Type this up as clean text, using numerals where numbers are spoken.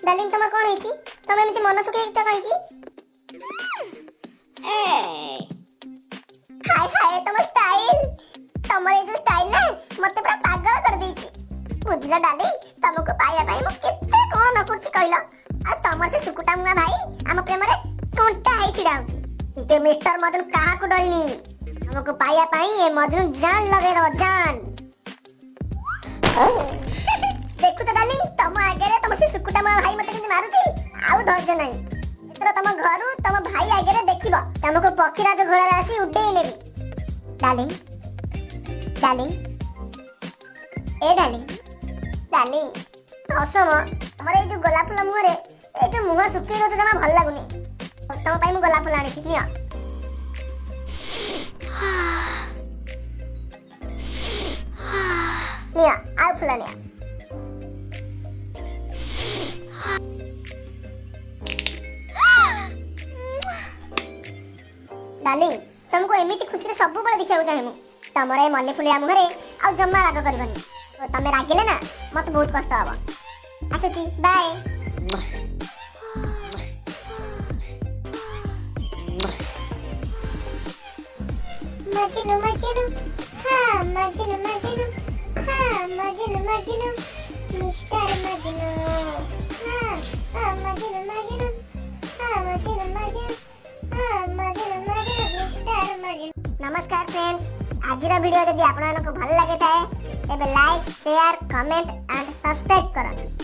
Darling तमर कोन होईची तमे एमती मन सुके एकटा कहि की हाय हाय तम स्टाइल तमर ए जो स्टाइल ना मते पूरा पागल कर देची बुझला डार्लिंग तमको पाया भाई म केते कोन न करछि कहला आ तमर से सुकुटा मुआ भाई हम प्रेम रे कोंटा आई छिडाउची इते मिस्टर मदन कहा को डरिनी हमको पाया पाई ए मदन जान लगे रो जान देखु तो डार्लिंग तम आगे रे तम से सुकुटा मुआ भाई मते किंती मारुची आउ धैर्य नाही एतरो तम घरु तम भाई आगे रे देखिबो तमको पखीराज घोड़ा रे आसी उड्डेई लेबी डार्लिंग डार्लिंग ए डार्लिंग डार्लिंग हसम हमर ए जो गोलाप फूल मुहरे ए जो मुह सुकी गयो तो जमा भल लागुनी तम पाई मु गोलाप फूल आनी छी निया निया आ फूल निया डार्लिंग तुमको एमिति खुशी रे सब बळे देखिया चाहे मु तमरे मल्ले फुलिया मुहरे आ जम्मा राग करबनी तो तमे रागिले ना मत बहुत कष्ट हबा आछी बाय मजनू मजनू हाँ मजनू मजनू हाँ मजनू मजनू मिस्टर मजनू हाँ हाँ मजनू मजनू हाँ मजनू मजनू हाँ मजनू मजनू मिस्टर मजनू। नमस्कार फ्रेंड्स आजिर वीडियो जदि आपन को भल लागे थाए एबे like share comment and subscribe Karan.